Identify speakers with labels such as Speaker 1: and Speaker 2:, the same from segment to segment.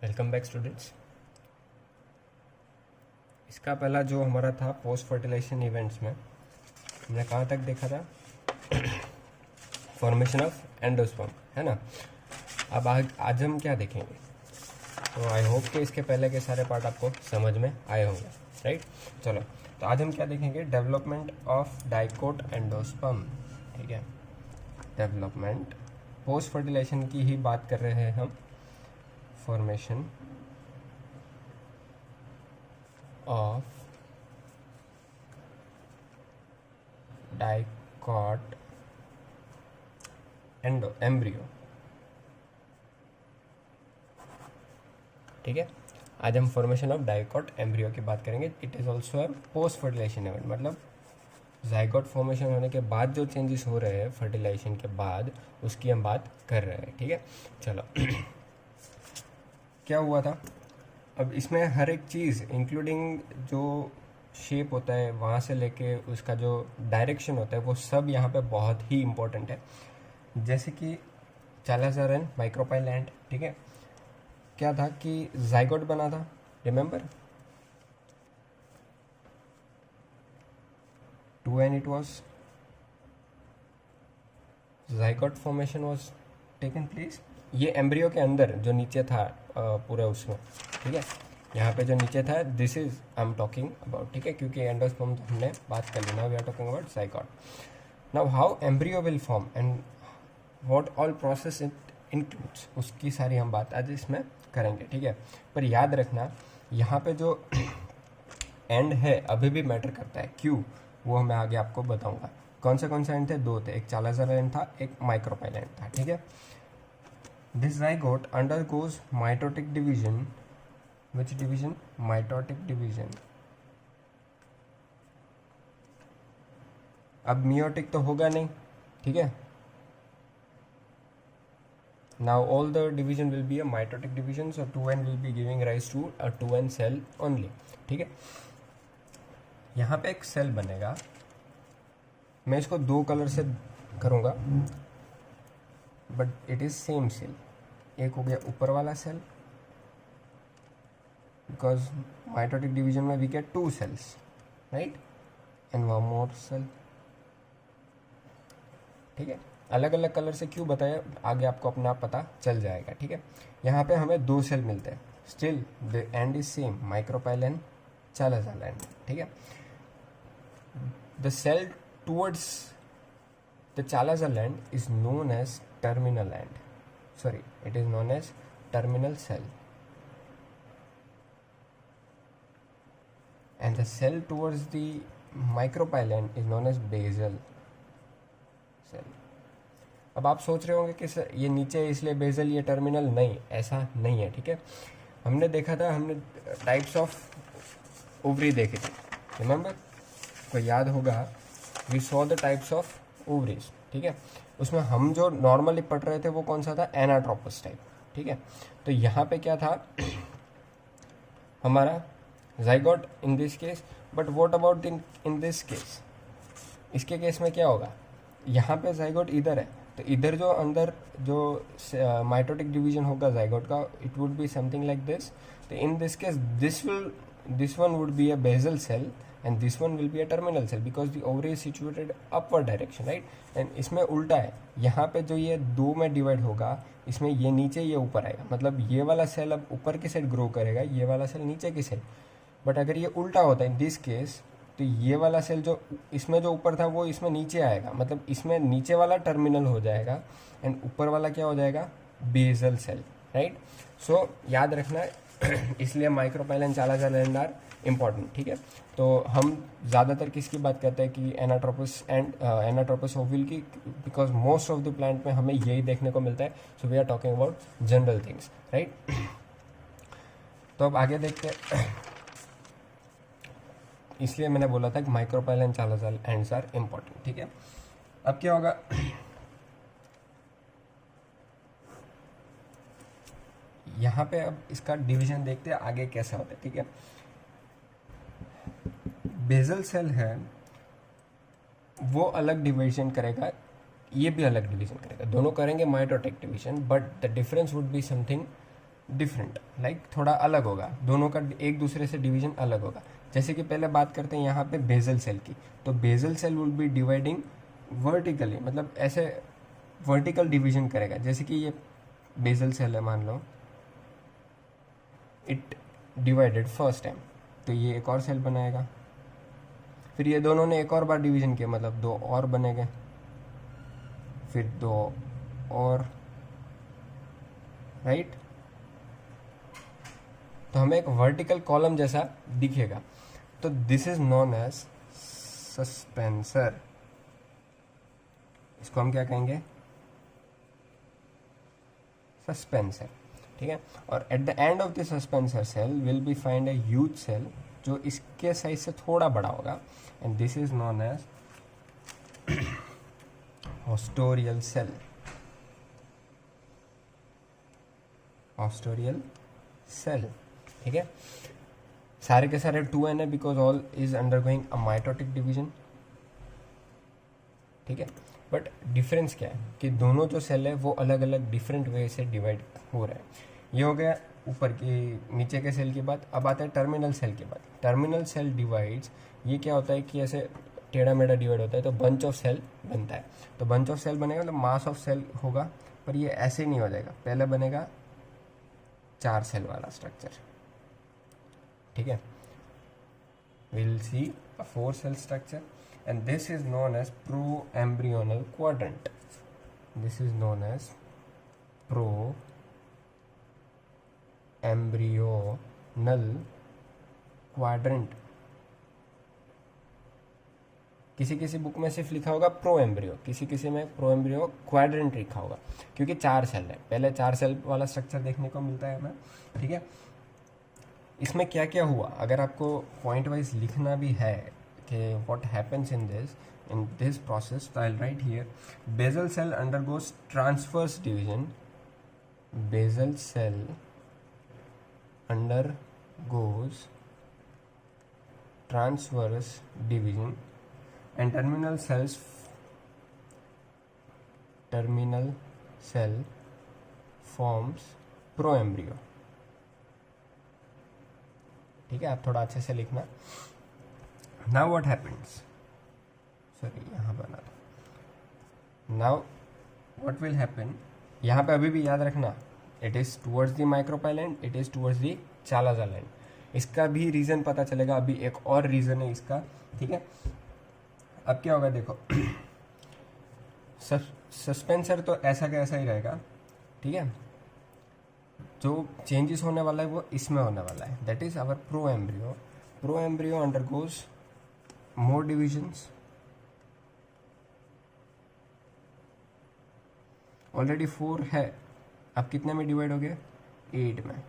Speaker 1: Welcome back students. इसका पहला जो हमारा था पोस्ट फर्टिलाइजेशन इवेंट्स में हमने कहाँ तक देखा था? फॉर्मेशन ऑफ एंडोस्पर्म, है ना। अब आज हम क्या देखेंगे? तो आई होप कि इसके पहले के सारे पार्ट आपको समझ में आए होंगे, राइट। चलो, तो आज हम क्या देखेंगे? डेवलपमेंट ऑफ डाइकोट एंडोस्पर्म, ठीक है। डेवलपमेंट, पोस्ट फर्टिलाइजेशन की ही बात कर रहे हैं हम। फॉर्मेशन of dicot एम्ब्रियो, ठीक है। आज हम फॉर्मेशन ऑफ डाइकोट एम्ब्रियो की बात करेंगे। It is also a post fertilization event, मतलब जाइगोट फॉर्मेशन होने के बाद जो चेंजेस हो रहे हैं फर्टिलाइजेशन के बाद, उसकी हम बात कर रहे हैं, ठीक है। चलो क्या हुआ था? अब इसमें हर एक चीज़ इंक्लूडिंग जो शेप होता है वहाँ से लेके उसका जो डायरेक्शन होता है वो सब यहाँ पे बहुत ही इम्पोर्टेंट है। जैसे कि चालाज़ारन माइक्रोपाइलैंड, ठीक है। क्या था कि जाइगोट बना था, remember, 2 and it was zygote formation was taken place. ये एम्ब्रियो के अंदर जो नीचे था पूरे उसमें, ठीक है। यहाँ पे जो नीचे था, this is I am talking about, ठीक है, क्योंकि एंडोस्पर्म तो हमने बात कर ली। Now we are talking about zygote. Now how embryo will form and what all process it includes, उसकी सारी हम बात आज इसमें करेंगे, ठीक है। पर याद रखना यहाँ पे जो एंड है अभी भी मैटर करता है, क्यों, वो मैं आगे आपको बताऊंगा। कौन से एंड थे? 2 थे, एक चालाज़ारन एंड था, एक माइक्रोपाइलैंड था, ठीक है। This zygote undergoes mitotic division. Which division? Mitotic division. अब meiotic तो होगा नहीं, ठीक है। Now all the division will be a mitotic division, so 2n will be giving rise to a 2n cell only, ठीक है। यहाँ पे एक सेल बनेगा, मैं इसको 2 कलर से करूँगा, but it is same cell. एक हो गया ऊपर वाला सेल, बिकॉज माइटोटिक डिवीजन में we get 2 cells, right, and one more cell, ठीक है। अलग अलग कलर से क्यों बताया, आगे आपको अपने आप पता चल जाएगा, ठीक है। यहाँ पे हमें 2 सेल मिलते हैं, still the end is same, micropylar end, chalazal end, ठीक है। The cell towards the Chalasar is known as terminal end. Sorry, it is known as terminal cell. And the cell towards the micropyland is known as basal cell. अब आप सोच रहे होंगे कि sir ये नीचे इसलिए बेजल, ये टर्मिनल, नहीं, ऐसा नहीं है, ठीक है। हमने देखा था, हमने टाइप्स ऑफ ओवरी देखे थे, रिमेंबर, को याद होगा, we saw the types of ovaries, ठीक है। उसमें हम जो नॉर्मली पढ़ रहे थे वो कौन सा था? एनाट्रोपस टाइप, ठीक है। तो यहाँ पे क्या था हमारा? Zygote in this case, but what about in this case? इसके केस में क्या होगा? यहाँ पे जाइगोट इधर है, तो इधर जो अंदर जो माइटोटिक डिवीजन होगा जाइगोट का, it would be something like this. तो in this case this one would be a basal cell and this one will be a terminal cell because the ovary is situated upward direction, right? and इसमें उल्टा है, यहाँ पे जो ये 2 में divide होगा, इसमें ये नीचे ये ऊपर आएगा, मतलब ये वाला सेल अब ऊपर की साइड ग्रो करेगा, ये वाला सेल नीचे की साइड। बट अगर ये उल्टा होता है इन दिस केस, तो ये वाला सेल जो इसमें जो ऊपर था वो इसमें नीचे आएगा, मतलब इसमें नीचे वाला टर्मिनल हो जाएगा एंड ऊपर वाला क्या हो जाएगा? Basal cell, right. सो याद रखना इसलिए माइक्रोपाइलैंड, चालाज़ारन आर इम्पॉर्टेंट, ठीक है। तो हम ज़्यादातर किसकी बात करते हैं कि एनाट्रोपस एंड एनाट्रोपस ओविल की, because most of the plant में हमें यही देखने को मिलता है। So we are talking about general things, right. तो अब आगे देखते हैं, इसलिए मैंने बोला था कि माइक्रोपाइलैंड, चालाज़ारन आर इम्पॉर्टेंट, ठीक है। अब क्या होगा? यहाँ पे अब इसका डिवीजन देखते हैं आगे कैसा होता है, ठीक है। बेसल सेल है वो अलग डिवीजन करेगा, ये भी अलग डिवीजन करेगा, दोनों करेंगे mitotic division, but the difference would be something different, like थोड़ा अलग होगा, दोनों का एक दूसरे से डिवीजन अलग होगा। जैसे कि पहले बात करते हैं यहाँ पे बेजल सेल की, तो basal cell will be dividing vertically, मतलब ऐसे वर्टिकल डिवीजन करेगा। जैसे कि ये बेजल सेल है, मान लो इट डिवाइडेड फर्स्ट टाइम, तो ये एक और सेल बनाएगा, फिर ये दोनों ने एक और बार डिवीजन किया, मतलब दो और बनेंगे, फिर दो और, राइट। तो हमें एक वर्टिकल कॉलम जैसा दिखेगा, तो this is known as suspensor. इसको हम क्या कहेंगे? सस्पेंसर, ठीक है। और at the end of the suspensor cell will be find a huge cell जो इसके साइज से थोड़ा बड़ा होगा, and this is known as haustorial cell. Haustorial cell, ठीक है। सारे के सारे 2n है because all is undergoing a mitotic division, ठीक है। बट डिफरेंस क्या है कि दोनों जो सेल है वो अलग अलग डिफरेंट वे से डिवाइड हो रहा है। ये हो गया ऊपर की, नीचे के सेल के बाद। अब आता है टर्मिनल सेल के बाद। टर्मिनल सेल डिवाइड्स, ये क्या होता है कि ऐसे टेढ़ा मेढ़ा डिवाइड होता है, तो बंच ऑफ सेल बनता है। तो बंच ऑफ सेल बनेगा मतलब मास ऑफ सेल होगा, पर ये ऐसे नहीं हो जाएगा, पहले बनेगा 4 सेल वाला स्ट्रक्चर, ठीक है। we'll see a 4 cell structure, and this is known as pro-embryonal quadrant. This is known as pro-embryonal quadrant. किसी किसी बुक में सिर्फ लिखा होगा प्रो एम्ब्रियो, किसी किसी में प्रो एम्ब्रियो क्वाड्रेंट लिखा होगा, क्योंकि 4 सेल है। पहले 4 सेल वाला स्ट्रक्चर देखने को मिलता है हमें, ठीक है। इसमें क्या क्या हुआ, अगर आपको पॉइंट वाइज लिखना भी है कि what happens in this process, तो I write here basal cell undergoes transverse division, basal cell undergoes transverse division, and terminal cell forms proembryo, ठीक है। आप थोड़ा अच्छे से लिखना। नाउ व्हाट हैपेंस, सॉरी यहाँ बना दो। नाउ व्हाट विल हैपन, यहाँ पे अभी भी याद रखना, it is towards the micropylar end, it is towards the chalazal end. इसका भी रीजन पता चलेगा, अभी एक और रीजन है इसका, ठीक है। अब क्या होगा देखो, सस्पेंसर तो ऐसा का ऐसा ही रहेगा, ठीक है। जो चेंजेस होने वाला है वो इसमें होने वाला है, that is our pro embryo. Pro embryo undergoes more divisions, already 4 है, अब कितने में डिवाइड हो गया? 8 में।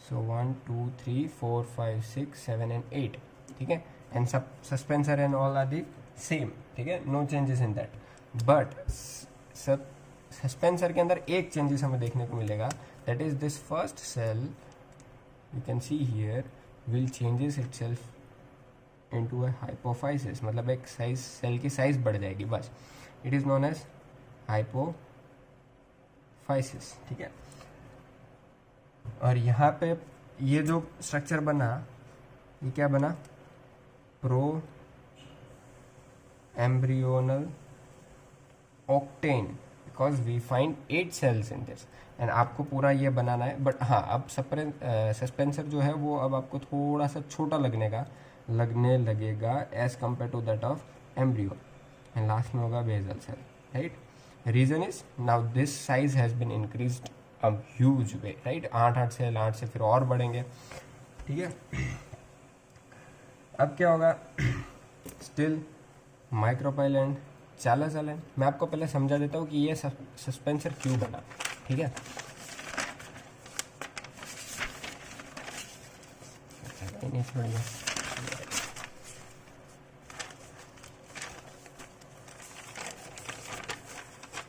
Speaker 1: सो 1 2 3 4 5 6 7 एंड 8, ठीक है। एंड सब suspensor and all are the same, ठीक है, no changes in that. But सब सस्पेंसर के अंदर एक चेंजेस हमें देखने को मिलेगा, that is this first cell, you can see here, will changes itself into a hypophysis, मतलब एक साइज, सेल की साइज बढ़ जाएगी बस। It is known as hypophysis, ठीक है। और यहाँ पे ये जो स्ट्रक्चर बना, ये क्या बना? Pro embryonal octane, because we find 8 cells in this, and आपको पूरा ये बनाना है। बट हाँ, अब सस्पेंसर जो है वो अब आपको थोड़ा सा छोटा लगने लगेगा as compare to that of embryo, and last में होगा basal cell, right. Reason is now this size has been increased a huge way, right. 8 cell, 8 से फिर और बढ़ेंगे, ठीक है। अब क्या होगा, स्टिल माइक्रोपाइलेंड, चालाजालैंड। मैं आपको पहले समझा देता हूँ कि ये सस्पेंसर क्यों बना, ठीक है। नहीं छोड़िए,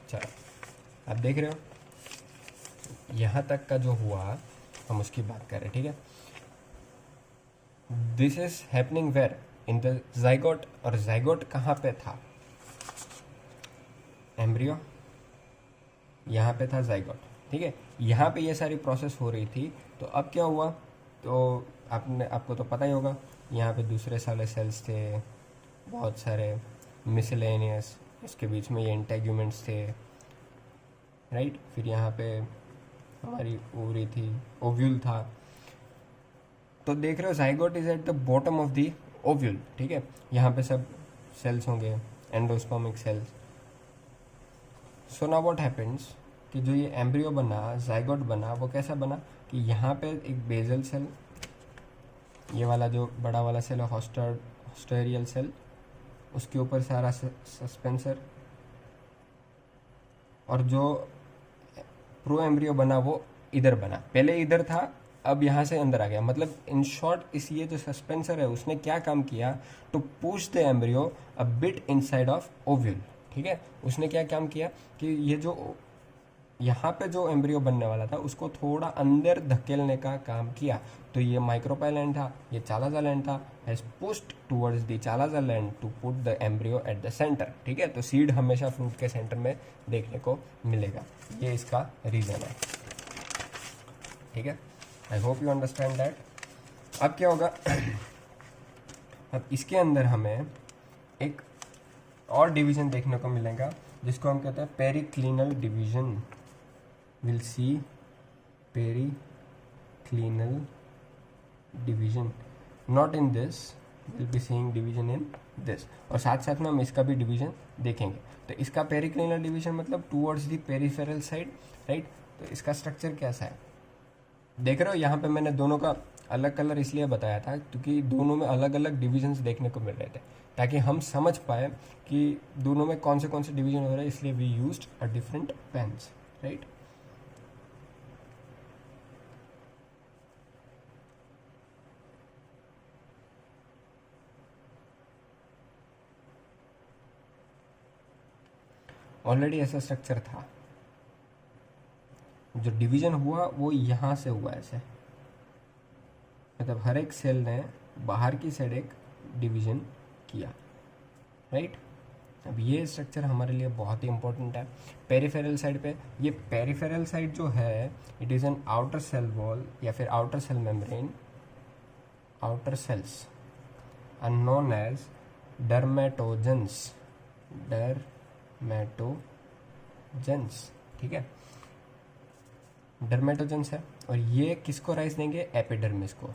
Speaker 1: चलो आप देख रहे हो यहाँ तक का जो हुआ, हम उसकी बात कर रहे हैं, ठीक है। This is happening where in the zygote, और जाइगोट कहाँ पे था? एम्ब्रियो, यहाँ पे था जाइगोट, ठीक है। यहाँ पे ये सारी प्रोसेस हो रही थी। तो अब क्या हुआ, तो आपको तो पता ही होगा, यहाँ पे दूसरे सारे सेल्स थे बहुत सारे, मिसलेनियस, इसके बीच में ये इंटेग्यूमेंट्स थे, राइट। फिर यहाँ पे हमारी ओवरी थी, ओव्यूल था। तो देख रहे हो zygote is at the bottom of the ovule, ठीक है। यहाँ पे सब सेल्स होंगे, endospermic cells. So now what happens कि जो ये एम्ब्रियो बना, जाइगोट बना, वो कैसा बना कि यहाँ पे एक बेजल सेल, ये वाला जो बड़ा वाला सेल है हॉस्टेरियल सेल, उसके ऊपर सारा सस्पेंसर, और जो प्रो एम्ब्रियो बना वो इधर बना, पहले इधर था, अब यहाँ से अंदर आ गया। मतलब इन शॉर्ट इस ये जो सस्पेंसर है उसने क्या काम किया, to push the embryo a bit inside of ovule, ठीक है। उसने क्या काम किया कि ये जो यहाँ पे जो एम्ब्रियो बनने वाला था उसको थोड़ा अंदर धकेलने का काम किया। तो ये माइक्रोपाइल एंड था, ये चालाज़ल एंड था, has pushed towards the chalazal end to put the embryo at the centre, ठीक है। तो सीड हमेशा फ्रूट के सेंटर में देखने को मिलेगा, ये इसका रीज़न है, ठीक है। I hope you understand that. अब क्या होगा अब इसके अंदर हमें एक और डिवीजन देखने को मिलेगा जिसको हम कहते हैं periclinal division. Will see periclinal division, not in this, will be seeing division in this. और साथ साथ में हम इसका भी डिवीजन देखेंगे। तो इसका पेरिक्लिनल डिवीजन मतलब towards the peripheral side, right. तो इसका स्ट्रक्चर कैसा है देख रहे हो, यहाँ पे मैंने दोनों का अलग कलर इसलिए बताया था क्योंकि दोनों में अलग अलग डिविजन्स देखने को मिल रहे थे, ताकि हम समझ पाए कि दोनों में कौन से डिवीजन हो रहे हैं, इसलिए we used a different pens, right. Already ऐसा स्ट्रक्चर था, जो डिवीजन हुआ वो यहाँ से हुआ ऐसे, मतलब हर एक सेल ने बाहर की साइड एक डिवीजन किया, राइट। अब ये स्ट्रक्चर हमारे लिए बहुत ही इंपॉर्टेंट है। पेरिफेरल साइड पे, ये पेरिफेरल साइड जो है it is an outer cell wall या फिर outer cell membrane, outer cells are known as dermatogens, dermatogens, ठीक है। डर्मेटोजेंस है, और ये किसको राइज देंगे, एपिडर्मिस को।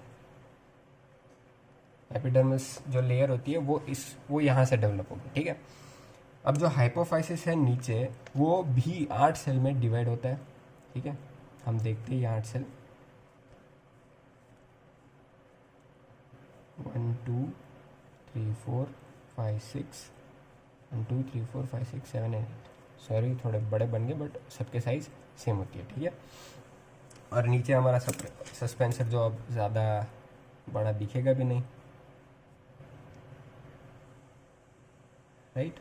Speaker 1: एपिडर्मिस जो लेयर होती है वो यहाँ से डेवलप होगी, ठीक है। अब जो हाइपोफाइसिस है नीचे, वो भी 8 सेल में डिवाइड होता है, ठीक है। हम देखते हैं ये 8 सेल, 1 2 3 4 5 6, 1 2 3 4 5 6 7 8, सॉरी थोड़े बड़े बन गए बट सबके साइज सेम होती है, ठीक है। और नीचे हमारा सस्पेंसर जो अब ज़्यादा बड़ा दिखेगा भी नहीं, राइट।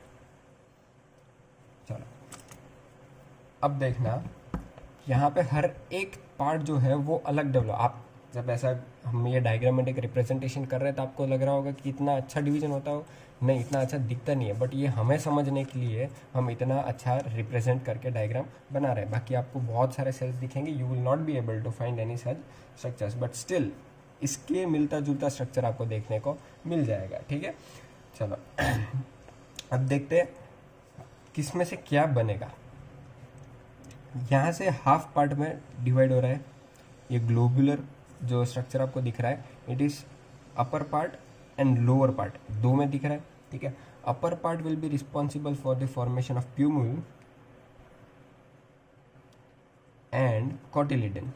Speaker 1: चलो अब देखना, यहाँ पे हर एक पार्ट जो है वो अलग डेवलप, आप जब ऐसा हम ये डायग्राम में एक रिप्रेजेंटेशन कर रहे हैं तो आपको लग रहा होगा कि इतना अच्छा डिवीजन होता हो, नहीं इतना अच्छा दिखता नहीं है, बट ये हमें समझने के लिए हम इतना अच्छा रिप्रेजेंट करके डायग्राम बना रहे हैं। बाकी आपको बहुत सारे सेल्स दिखेंगे, you will not be able to find any such structures, but still इसके मिलता जुलता स्ट्रक्चर आपको देखने को मिल जाएगा, ठीक है। चलो अब देखते हैं किस में से क्या बनेगा। यहाँ से हाफ पार्ट में डिवाइड हो रहा है, ये ग्लोबुलर जो स्ट्रक्चर आपको दिख रहा है, it is upper part and lower part, दो में दिख रहा है, ठीक है। Upper part will be responsible for the formation of plumule and cotyledon,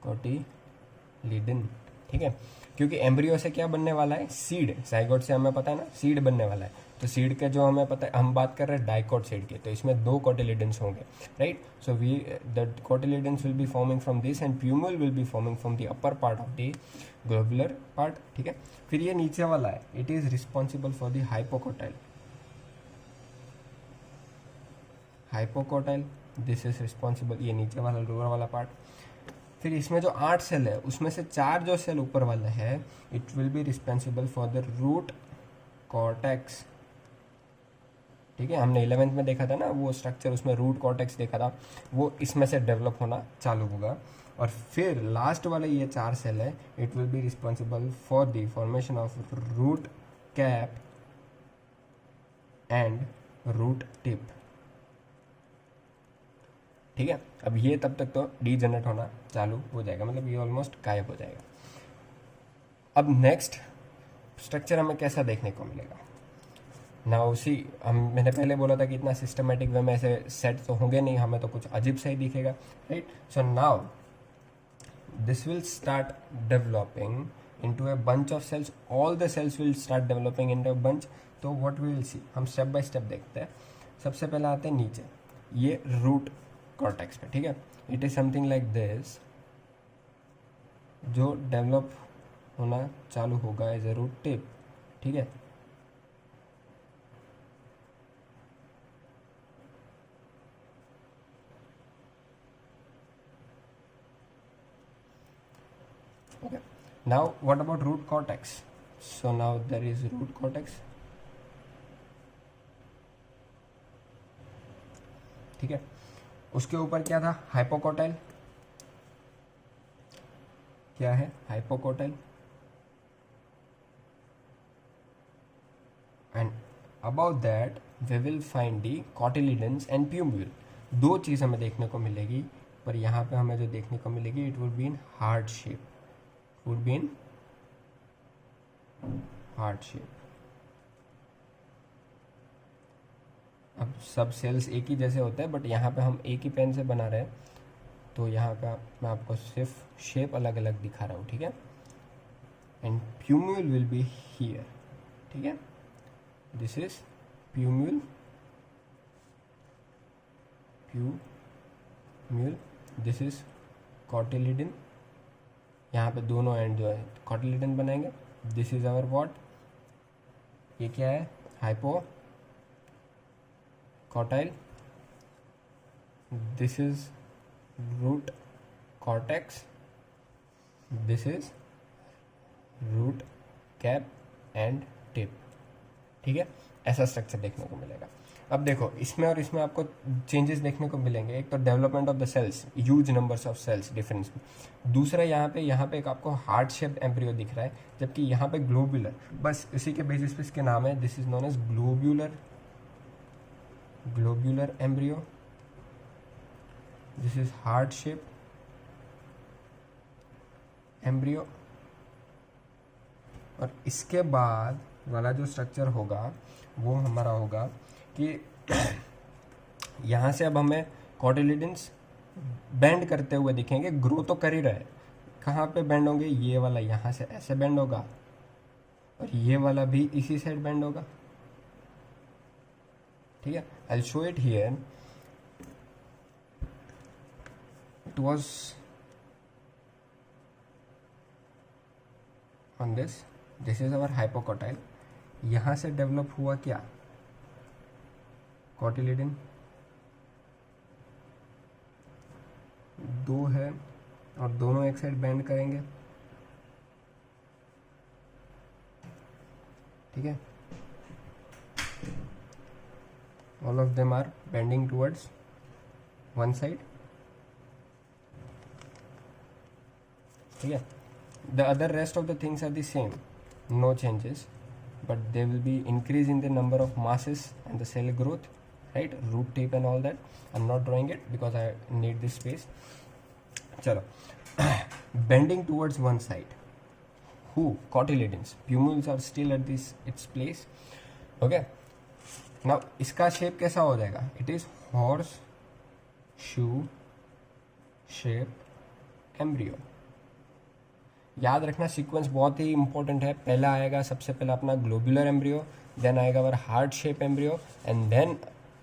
Speaker 1: cotyledon, ठीक है। क्योंकि एम्ब्रियो से क्या बनने वाला है, सीड, जाइगोट से हमें पता है ना सीड बनने वाला है, तो सीड के जो हमें पता है, हम बात कर रहे हैं डाइकोट सीड की, तो इसमें 2 कोटिलिडन्स होंगे, right. So the cotyledons will be forming from this end plumule will be forming from the upper part of the globular part, ठीक है। फिर ये नीचे वाला है, it is responsible for the hypocotyl, hypocotyl this is responsible, ये नीचे वाला लोअर वाला पार्ट। फिर इसमें जो 8 सेल है उसमें से 4 जो सेल ऊपर वाला है, it will be responsible for the root cortex, ठीक है, हमने 11th में देखा था ना वो स्ट्रक्चर, उसमें रूट कॉर्टेक्स देखा था, वो इसमें से डेवलप होना चालू होगा। और फिर लास्ट वाला ये 4 सेल है, it will be responsible for the formation of root cap and root tip. ठीक है, अब ये तब तक तो डीजनरेट होना चालू हो जाएगा, मतलब ये ऑलमोस्ट गायब हो जाएगा। अब नेक्स्ट स्ट्रक्चर हमें कैसा देखने को मिलेगा ना, उसी मैंने पहले बोला था कि इतना सिस्टमेटिक वे में ऐसे सेट तो होंगे नहीं, हमें तो कुछ अजीब सा ही दिखेगा, right. So now this will start developing into a bunch of cells, all the cells will start developing into a bunch. तो व्हाट वी विल सी, हम स्टेप बाय स्टेप देखते हैं। सबसे पहले आते हैं नीचे, ये रूट कॉर्टेक्स पे, ठीक है। It is something like this, जो डेवलप होना चालू होगा एज ए रूट टिप, ठीक है। Okay, now what about root cortex? So now there is root cortex, ठीक है। उसके ऊपर क्या था, हाइपोकोटाइल, क्या है hypocotyl, and about that we will find the cotyledons and plumule. दो चीज़ हमें देखने को मिलेगी, पर यहाँ पे हमें जो देखने को मिलेगी it would be in heart shape, would be in heart shape। अब सब सेल्स एक ही जैसे होते हैं, बट यहाँ पे हम एक ही पेन से बना रहे हैं, तो यहाँ पे मैं आपको सिर्फ शेप अलग अलग दिखा रहा हूँ, ठीक है। And plumule will be here, ठीक है। This is plumule, plumule, this is cotyledon, यहाँ पे दोनों एंड जो है कॉटिलिडन बनाएंगे। दिस इज आवर व्हाट, ये क्या है, hypocotyl, this is root cortex, this is root cap and tip, ठीक है। ऐसा स्ट्रक्चर देखने को मिलेगा। अब देखो इसमें और इसमें आपको चेंजेस देखने को मिलेंगे। एक तो development of the cells, huge numbers of cells difference में। दूसरा यहाँ पे एक आपको हार्ट शेप्ड एम्ब्रियो दिख रहा है, जबकि यहाँ पे ग्लोब्यूलर, बस इसी के बेसिस पे इसके नाम है, this is known as globular embryo, this is heart shape embryo. और इसके बाद वाला जो स्ट्रक्चर होगा वो हमारा होगा कि यहाँ से अब हमें कॉटिलिडन्स बेंड करते हुए दिखेंगे, ग्रो तो कर ही रहे, कहाँ पे बेंड होंगे, ये वाला यहाँ से ऐसे बेंड होगा और ये वाला भी इसी साइड बेंड होगा, ठीक है। I will show it here, it was on this is our hypocotyl. यहाँ से डेवलप हुआ क्या, कॉटिलिडन, दो है और दोनों एक साइड बेंड करेंगे, ठीक है। All of them are bending towards one side, ठीक है। The other rest of the things are the same, no changes, but there will be increase in the number of masses and the cell growth, right, root tip and all that. I'm not drawing it because I need this space. Chalo, bending towards one side, who, cotyledons, pumils are still at this its place, okay। now इसका shape कैसा हो जाएगा, it is horse shoe shape embryo। याद रखना sequence बहुत ही important है, पहला आएगा सबसे पहले अपना ग्लोबुलर एम्ब्रियो, देन आएगा our heart shape embryo and then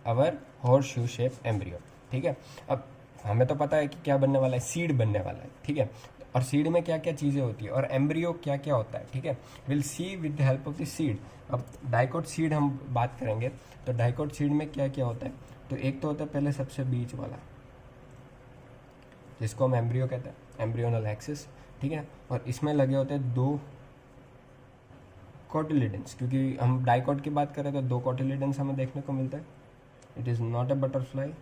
Speaker 1: our horse shoe shape embryo, ठीक है। अब हमें तो पता है कि क्या बनने वाला है, सीड बनने वाला है, ठीक है। और सीड में क्या क्या चीज़ें होती है और एम्ब्रियो क्या क्या होता है, ठीक है। Will see with the help of the seed. अब डाइकोट सीड हम बात करेंगे, तो डाइकोट सीड में क्या क्या होता है, तो एक तो होता है पहले सबसे बीच वाला, जिसको हम एम्ब्रियो कहते हैं, एम्ब्रियोनल एक्सिस, ठीक है। और इसमें लगे होते हैं दो कॉटिलिडन्स, क्योंकि हम डाइकोट की बात करें तो दो कॉटिलिडन्स हमें देखने को मिलता है, it is not a butterfly.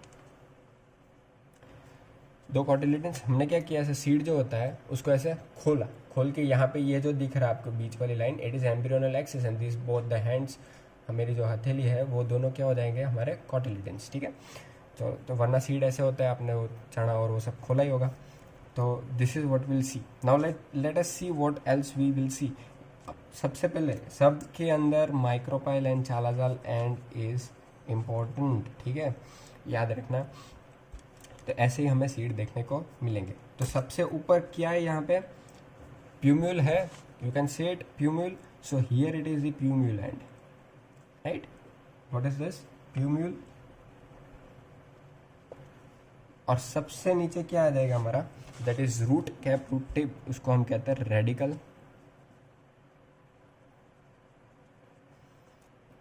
Speaker 1: दो कॉटिलिडन्स, हमने क्या किया, ऐसे सीड जो होता है उसको ऐसे खोल के यहाँ पे ये जो दिख रहा है आपको बीच वाली line, it is embryonal axis and this both the hands, हमारी जो हथेली है वो दोनों क्या हो जाएंगे हमारे कॉटिलिडन्स, ठीक है। तो वरना सीड ऐसे होता है, आपने वो चना और वो सब खोला ही होगा। तो this is what will see. Now let us see what else we will see. सबसे पहले सब के अंदर micropyle end chalazal end is important, ठीक है, याद रखना। तो ऐसे ही हमें सीड देखने को मिलेंगे। तो सबसे ऊपर क्या है यहाँ पे, प्यूम्यूल है, you can say it plumule, so here it is the plumule end, right. What is this, plumule. और सबसे नीचे क्या आ जाएगा हमारा, that is root cap, root tip, उसको हम कहते हैं रेडिकल।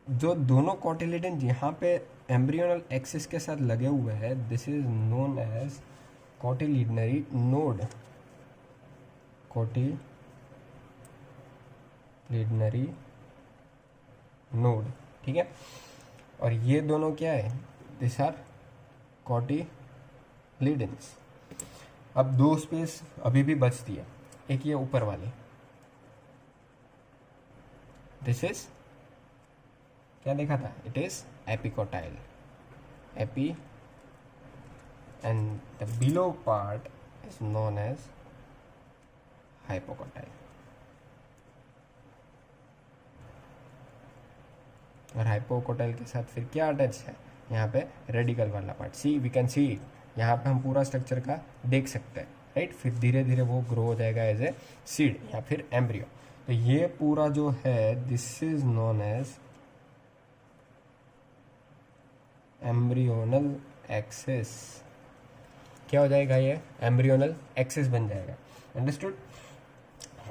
Speaker 1: जो दोनों कॉटिलिडन यहाँ पे एम्ब्रियोनल एक्सिस के साथ लगे हुए हैं, this is known as cotyledonary node, cotyledonary node, ठीक है। और ये दोनों क्या है, दिस आर कॉटिलिडन्स। अब दो स्पेस अभी भी बचती है, एक ये ऊपर वाली, दिस इज क्या देखा था, it is epicotyl, epi, and the below part is known as hypocotyl. और हाइपोकोटाइल के साथ फिर क्या अटैच है, यहाँ पे रेडिकल वाला part, see we can see, यहाँ पे हम पूरा स्ट्रक्चर का देख सकते हैं, राइट। फिर धीरे धीरे वो ग्रो हो जाएगा एज ए सीड या फिर एम्ब्रियो। तो ये पूरा जो है this is known as embryonal axis. क्या हो जाएगा, ये एम्ब्रियोनल एक्सिस बन जाएगा, अंडरस्टूड।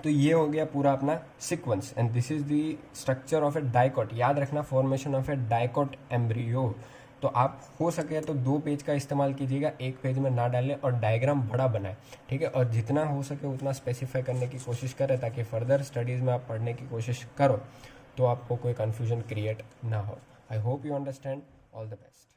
Speaker 1: तो ये हो गया पूरा अपना sequence and this is the structure of A dicot. याद रखना, formation of A dicot embryo. तो आप हो सके तो 2 पेज का इस्तेमाल कीजिएगा, 1 पेज में ना डालें और डायग्राम बड़ा बनाएं, ठीक है। और जितना हो सके उतना स्पेसिफाई करने की कोशिश करें ताकि फर्दर स्टडीज़ में आप पढ़ने की कोशिश करो तो आपको कोई कन्फ्यूजन क्रिएट ना हो। I hope you understand. All the best.